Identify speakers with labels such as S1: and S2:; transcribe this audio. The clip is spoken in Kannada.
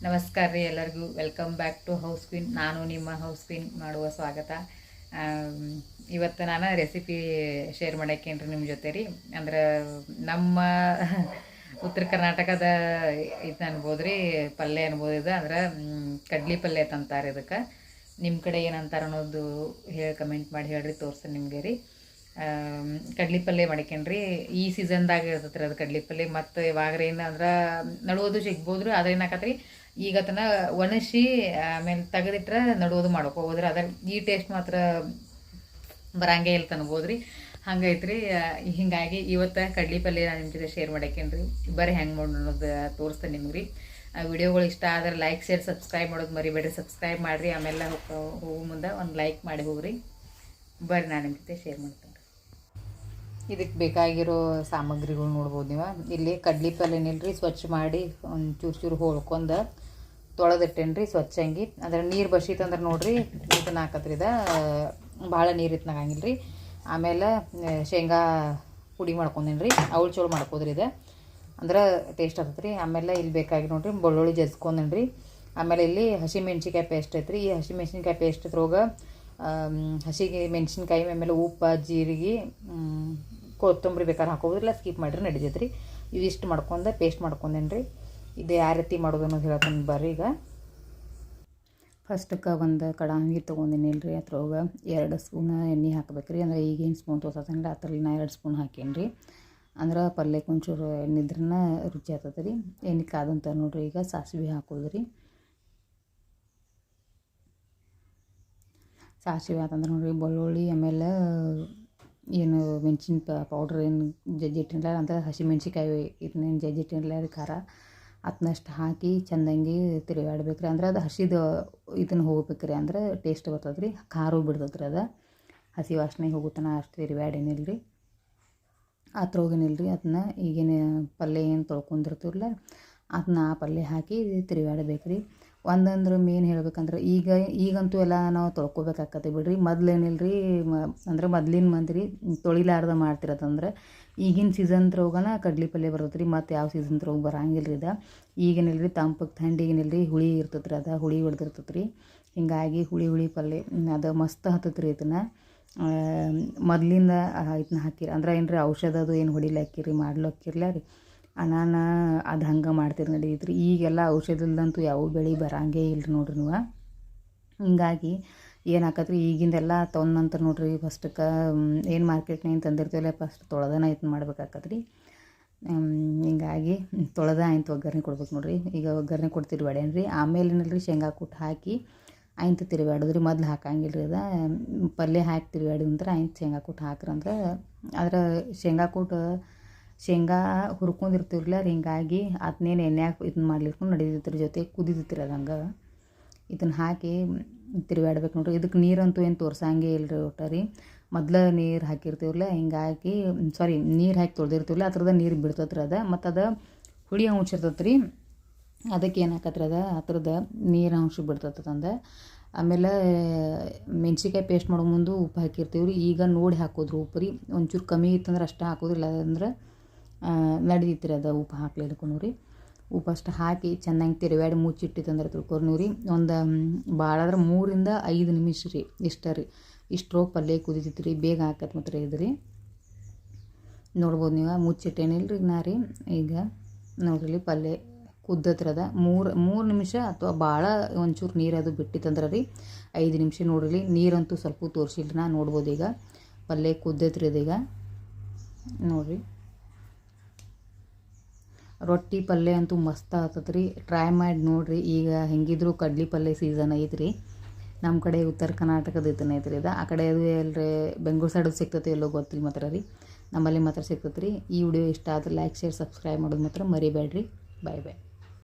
S1: ನಮಸ್ಕಾರ ರೀ ಎಲ್ಲರಿಗೂ. Welcome back to house queen. ನಾನು ನಿಮ್ಮ ಹೌಸ್ ಕ್ವೀನ್ ಮಾಡುವ ಸ್ವಾಗತ. ಇವತ್ತು ನಾನು ರೆಸಿಪಿ ಶೇರ್ ಮಾಡಕ್ಕೇನ್ರಿ ನಿಮ್ಮ ಜೊತೆ ರೀ. ಅಂದ್ರೆ ನಮ್ಮ ಉತ್ತರ ಕರ್ನಾಟಕದ ಇದು ಅನ್ಬೋದು ರೀ, ಪಲ್ಯ ಅನ್ಬೋದು. ಇದು ಅಂದ್ರೆ ಕಡ್ಲಿ ಪಲ್ಯ ತಂತಾರೆ ಇದಕ್ಕೆ. ನಿಮ್ಮ ಕಡೆ ಏನಂತಾರೆ ಅನ್ನೋದು ಕಮೆಂಟ್ ಮಾಡಿ ಹೇಳ್ರಿ, ತೋರಿಸ್ತೀನಿ ನಿಮಗೆ ರೀ. ಕಡ್ಲಿ ಪಲ್ಯ ಮಾಡಿಕೇನ್ರಿ. ಈ ಸೀಸನ್ದಾಗ ಇರ್ತೈತೆ ರೀ ಅದು ಕಡ್ಲಿ ಪಲ್ಯ. ಮತ್ತು ಇವಾಗ್ರಿ ಏನಂದ್ರೆ ನಡುವುದು ಸಿಗ್ಬೋದು ರೀ. ಅದೇನಾಕತ್ರಿ, ಈಗ ಅದನ್ನು ಒಣಗಿಸಿ ಆಮೇಲೆ ತೆಗೆದಿಟ್ರೆ ನಡುವುದು ಮಾಡ್ಕೋಬೋದ್ರಿ. ಅದ್ರ ಈ ಟೇಸ್ಟ್ ಮಾತ್ರ ಬರಂಗೇ ಇಲ್ಲ ಅನ್ಬೋದು ರೀ. ಹಂಗೈತ್ರಿ. ಹಿಂಗಾಗಿ ಇವತ್ತು ಕಡ್ಲಿ ಪಲ್ಯ ನಾನು ನಿಮ್ಮ ಜೊತೆ ಶೇರ್ ಮಾಡಕ್ಕೇನ್ರಿ. ಬರೀ ಹೆಂಗೆ ಮಾಡಿ ಅನ್ನೋದು ತೋರಿಸ್ತೇನೆ ನಿಮ್ಗೆ ರೀ. ವಿಡಿಯೋಗಳು ಇಷ್ಟ ಆದರೆ ಲೈಕ್, ಶೇರ್, ಸಬ್ಸ್ಕ್ರೈಬ್ ಮಾಡೋದು ಮರಿಬೇಡ್ರಿ. ಸಬ್ಸ್ಕ್ರೈಬ್ ಮಾಡಿರಿ. ಆಮೇಲೆ ಹೋಗೋ ಮುಂದೆ ಒಂದು ಲೈಕ್ ಮಾಡಿ ಹೋಗ್ರಿ. ಬರ್ರಿ ನಾನು ನಿಮ್ಮ ಜೊತೆ ಶೇರ್ ಮಾಡ್ತೇನೆ. ಇದಕ್ಕೆ ಬೇಕಾಗಿರೋ ಸಾಮಗ್ರಿಗಳು ನೋಡ್ಬೋದು ನೀವು. ಇಲ್ಲಿ ಕಡ್ಲಿ ಪಲ್ಯನಿಲ್ರಿ, ಸ್ವಚ್ಛ ಮಾಡಿ ಒಂದು ಚೂರು ಹೊಳ್ಕೊಂಡು ತೊಳೆದಿಟ್ಟೇನ್ರಿ ಸ್ವಚ್ಛಂಗಿ. ಅಂದ್ರೆ ನೀರು ಬಸಿತಂದ್ರೆ ನೋಡ್ರಿ ಇದನ್ನ ಹಾಕತ್ರಿ. ಭಾಳ ನೀರು ಇತ್ನಾಗಂಗಿಲ್ಲ ರೀ. ಆಮೇಲೆ ಶೇಂಗಾ ಪುಡಿ ಮಾಡ್ಕೊಂಡೇನ್ರಿ, ಅವಳು ಚೋಳು ಮಾಡ್ಕೋದ್ರಿ. ಇದು ಅಂದ್ರೆ ಟೇಸ್ಟ್ ಆಗ್ತದೆ ರೀ. ಆಮೇಲೆ ಇಲ್ಲಿ ಬೇಕಾಗಿ ನೋಡ್ರಿ ಬೆಳ್ಳುಳ್ಳಿ ಜಜ್ಕೊಂಡೇನ್ರಿ. ಆಮೇಲೆ ಇಲ್ಲಿ ಹಸಿಮೆಣ್ಸಿನ್ಕಾಯಿ ಪೇಸ್ಟ್ ಐತ್ರಿ. ಈ ಹಸಿಮೆಣ್ಸಿನ್ಕಾಯಿ ಪೇಸ್ಟ್ ಇದ್ರೊಳಗೆ ಹಸಿಗೆ ಮೆಣ್ಸಿನ್ಕಾಯಿ, ಆಮೇಲೆ ಉಪ್ಪು, ಜೀರಿಗೆ, ಕೊತ್ತಂಬರಿ ಬೇಕಾದ್ರೆ ಹಾಕೋದಿಲ್ಲ, ಸ್ಕಿಪ್ ಮಾಡಿರಿ ನಡೀತೈತೆ ರೀ. ಇವಿಷ್ಟು ಮಾಡ್ಕೊಂಡು ಪೇಸ್ಟ್ ಮಾಡ್ಕೊಂಡೇನ್ರಿ. ಇದು ಯಾವ ರೀತಿ ಮಾಡೋದು ಅನ್ನೋದು ಹೇಳ್ತೀನಿ ಬರ್ರಿ. ಈಗ ಫಸ್ಟಕ್ಕೆ ಒಂದು ಕಡಾಯಿ ತೊಗೊಂಡಿನಿಲ್ಲ ರೀ. ಅದ್ರೊಳಗೆ 2 ಸ್ಪೂನ್ ಎಣ್ಣೆ ಹಾಕ್ಬೇಕು ರೀ. ಅಂದ್ರೆ ಈಗೇನು ಸ್ಪೂನ್ ತೋರ್ಸತ್ತೇನೆ ರೀ, ಅದ್ರಲ್ಲಿ ನಾ 2 ಸ್ಪೂನ್ ಹಾಕೇನಿ. ಅಂದ್ರೆ ಪಲ್ಯಕ್ಕೆ ಒಂಚೂರು ಎಣ್ಣೆ ಇದ್ರನ್ನ ರುಚಿ ಆಗ್ತದೆ ರೀ. ಎಣ್ಣೆ ಕಾದಂತ ನೋಡ್ರಿ. ಈಗ ಸಾಸಿವೆ ಹಾಕೋದ್ರಿ. ಸಾಸಿವೆ ಆತಂದ್ರೆ ನೋಡ್ರಿ ಬೆಳ್ಳುಳ್ಳಿ, ಆಮೇಲೆ ಏನು ಮೆಣ್ಸಿನ ಪೌಡ್ರ್ ಏನು ಜಜ್ಜಿಟ್ಟಿರಲ್ಲ ಅಂತ ಹಸಿಮೆಣ್ಸಿಕಾಯಿ ಇದನ್ನೇನು ಜಜ್ಜಿಟ್ಟಿರಲ್ಲ ರೀ, ಖಾರ ಅದನ್ನಷ್ಟು ಹಾಕಿ ಚೆಂದಂಗೆ ತಿರುಗಾಡ್ಬೇಕು ರೀ. ಅಂದ್ರೆ ಅದು ಹಸಿದು ಇದನ್ನು ಹೋಗ್ಬೇಕು ರೀ. ಅಂದ್ರೆ ಟೇಸ್ಟ್ ಬರ್ತದೆ ರೀ, ಖಾರ ಬಿಡ್ತದೆ ರೀ. ಅದು ಹಸಿ ವಾಸನೆ ಹೋಗುತ್ತಾನ ಅಷ್ಟು ತಿರುಗಾಡೇನಿಲ್ಲ ರೀ. ಅದ್ರೊಳಗೇನಿಲ್ಲ ರೀ, ಅದನ್ನ ಈಗೇನು ಪಲ್ಯ ಏನು ತೊಳ್ಕೊಂಡಿರ್ತೀವಲ್ಲ ಅದನ್ನ ಆ ಪಲ್ಯ ಹಾಕಿ ತಿರುಗಾಡಬೇಕು ರೀ. ಒಂದಂದ್ರೆ ಮೇನ್ ಹೇಳ್ಬೇಕಂದ್ರೆ ಈಗಂತೂ ಎಲ್ಲ ನಾವು ತೊಳ್ಕೊಬೇಕಾಗತ್ತೆ ಬಿಡ್ರಿ. ಮೊದ್ಲೇನಿಲ್ಲ ರೀ, ಅಂದ್ರೆ ಮೊದ್ಲಿನ ಮಂದಿ ತೊಳಿಲಾರ್ದ ಮಾಡ್ತಿರತ್ತಂದ್ರೆ ಈಗಿನ ಸೀಸನ್ದ್ರೊಳಗನ ಕಡ್ಲಿ ಪಲ್ಯ ಬರ್ತದೆ ರೀ. ಮತ್ತು ಯಾವ ಸೀಸನ್ದ್ರೊಳಗೆ ಬರಂಗಿಲ್ಲ ರೀ. ಇದು ಈಗೇನಿಲ್ಲ ರೀ, ತಂಪಕ್ಕೆ ಥಂಡಿಗೇನಿಲ್ಲ ರೀ, ಹುಳಿ ಇರ್ತದೆ ರೀ. ಅದು ಹುಳಿ ಹೊಡೆದಿರ್ತದೆ ರೀ. ಹೀಗಾಗಿ ಹುಳಿ ಪಲ್ಯ ಅದು ಮಸ್ತ್ ಹತ್ತತ್ತೆ ರೀ. ಇದನ್ನು ಮೊದಲಿಂದ ಇದನ್ನ ಹಾಕಿರಿ ಅಂದ್ರೆ ಏನು ರೀ, ಔಷಧ ಅದು ಏನು ಹೊಡಿಲಾಕಿರಿ ಮಾಡ್ಲಾಕಿರ್ಲ ರೀ. ನಾನು ಅದು ಹಂಗೆ ಮಾಡ್ತೀರಿ ನಡೀತ್ರಿ. ಈಗೆಲ್ಲ ಔಷಧ ಇಲ್ದಂತೂ ಯಾವ ಬೆಳೆ ಬರಂಗೇ ಇಲ್ಲ ರೀ ನೋಡ್ರಿ ನೀವು. ಹಿಂಗಾಗಿ ಏನು ಹಾಕತ್ರಿ, ಈಗಿಂದೆಲ್ಲ ತೊಗೊಂಡ್ನಂತರ ನೋಡ್ರಿ ಫಸ್ಟಕ್ಕೆ ಏನು ಮಾರ್ಕೆಟ್ನಾಗ ಏನು ತಂದಿರ್ತೀವಲ್ಲ ಫಸ್ಟ್ ತೊಳೆದನ ಇದನ್ನ ಮಾಡ್ಬೇಕಾಗತ್ತೆ ರೀ. ಹಿಂಗಾಗಿ ತೊಳೆದ ಆಯ್ತು ಒಗ್ಗರಣೆ ಕೊಡ್ಬೇಕು ನೋಡ್ರಿ. ಈಗ ಒಗ್ಗರಣೆ ಕೊಡ್ತೀರಿ ಬೇಡೇನು ರೀ. ಆಮೇಲೆ ಏನಿಲ್ಲ ರೀ, ಶೇಂಗಾ ಕೂಟ್ ಹಾಕಿ ಆಯ್ತು ತಿರುಗಾಡೋದ್ರಿ. ಮೊದ್ಲು ಹಾಕಂಗಿಲ್ಲ ರೀ. ಅದು ಪಲ್ಯ ಹಾಕಿ ತಿರುಗಾಡಿದ್ರೆ ಆಯ್ತು ಶೇಂಗಾ ಕೂಟ್ ಹಾಕ್ರಂದ್ರೆ ಅದ್ರ ಶೇಂಗಾ ಹುರ್ಕೊಂಡಿರ್ತೀವ್ರಲ್ಲ ರೀ. ಹಿಂಗಾಗಿ ಅದನ್ನೇನು ಎಣ್ಣೆಯಾಗ ಇದನ್ನ ಮಾಡ್ಲಿಕ್ಕೆ ನಡೀತಿದ್ರ ಜೊತೆ ಕುದಿತಿರ್ತೀರ ಅದು ಹಂಗೆ. ಇದನ್ನು ಹಾಕಿ ತಿರುಗಾಡ್ಬೇಕು ನೋಡ್ರಿ. ಇದಕ್ಕೆ ನೀರಂತೂ ಏನು ತೋರ್ಸಂಗೇ ಇಲ್ಲ ರೀ ಒಟ್ಟು ರೀ. ಮೊದ್ಲು ನೀರು ಹಾಕಿರ್ತೀವಲ್ಲ, ಹಿಂಗಾಗಿ ನೀರು ಹಾಕಿ ತೊಳೆದಿರ್ತೀವಲ್ಲ ಅದ್ರದ್ದು ನೀರು ಬಿಡ್ತತ್ರಿ. ಅದು ಮತ್ತು ಅದು ಹುಳಿ ಅಂಶ ಇರ್ತದೆ ರೀ. ಅದಕ್ಕೆ ಏನು ಹಾಕತ್ರಿ, ಅದ್ರದ್ದು ನೀರು ಅಂಶ ಬಿಡ್ತದಂದು. ಆಮೇಲೆ ಮೆಣ್ಸಿನ್ಕಾಯಿ ಪೇಸ್ಟ್ ಮಾಡೋ ಮುಂದೆ ಉಪ್ಪು ಹಾಕಿರ್ತೀವಿ ರೀ. ಈಗ ನೋಡಿ ಹಾಕೋದ್ರಿ ಉಪ್ಪು ರೀ. ಒಂಚೂರು ಕಮ್ಮಿ ಇತ್ತಂದ್ರೆ ಅಷ್ಟೇ ಹಾಕೋದ್ರಿಲ್ಲ ಅಂದ್ರೆ ನಡೀತಿರಿ. ಅದು ಉಪ್ಪು ಹಾಕ್ಲಿಡ್ಕೊಂಡು ರೀ. ಉಪ್ಪು ಅಷ್ಟು ಹಾಕಿ ಚೆನ್ನಾಗಿ ತಿರುಗಾಡಿ ಮುಚ್ಚಿಟ್ಟಿತ್ತಂದ್ರೆ ತಿಳ್ಕೊರಿ ರೀ. ಒಂದು ಭಾಳ ಆದ್ರೆ 3 ರಿಂದ 5 ನಿಮಿಷ ರೀ. ಇಷ್ಟ ರೀ. ಇಷ್ಟರೋಗಿ ಪಲ್ಯ ಕುದಿತೈತಿ ರೀ. ಬೇಗ ಹಾಕತ್ತೆ ಮಾತ್ರ ಇದು ರೀ. ನೋಡ್ಬೋದು ನೀವು, ಮುಚ್ಚಿಟ್ಟೇನಿಲ್ಲ ರೀ ನಾ ರೀ. ಈಗ ನೋಡ್ರಿ ಪಲ್ಯ ಕುದ್ದತ್ರದ 3 ನಿಮಿಷ ಅಥವಾ ಭಾಳ ಒಂಚೂರು ನೀರದು ಬಿಟ್ಟಿತ್ತಂದ್ರೆ ರೀ 5 ನಿಮಿಷ ನೋಡ್ರಿ. ನೀರಂತೂ ಸ್ವಲ್ಪ ತೋರಿಸಿಲ್ಲ ನಾ. ನೋಡ್ಬೋದು ಈಗ ಪಲ್ಯ ಕುದ್ದತ್ರಿ. ಇದೀಗ ನೋಡಿರಿ, ರೊಟ್ಟಿ ಪಲ್ಯ ಅಂತೂ ಮಸ್ತ್ ಆಗ್ತದೆ ರೀ. ಟ್ರೈ ಮಾಡಿ ನೋಡಿರಿ. ಈಗ ಹೆಂಗಿದ್ರು ಕಡ್ಲಿ ಪಲ್ಯ ಸೀಸನ್ ಐತ್ರಿ. ನಮ್ಮ ಕಡೆ ಉತ್ತರ ಕರ್ನಾಟಕದ ಇದನ್ನ ಐತ್ರಿ. ಇದು ಆ ಕಡೆ ಅದು ಎಲ್ಲರಿ ಬೆಂಗಳೂರು ಸೈಡ್ ಸಿಗ್ತೈತೆ ಎಲ್ಲೋ ಗೊತ್ತಿಲ್ಲ ಮಾತ್ರ ರೀ. ನಮ್ಮಲ್ಲಿ ಮಾತ್ರ ಸಿಗ್ತೈತೆ ರೀ. ಈ ವಿಡಿಯೋ ಇಷ್ಟ ಆದರೆ ಲೈಕ್, ಶೇರ್, ಸಬ್ಸ್ಕ್ರೈಬ್ ಮಾಡೋದು ಮಾತ್ರ ಮರಿಬೇಡ್ರಿ. ಬಾಯ್.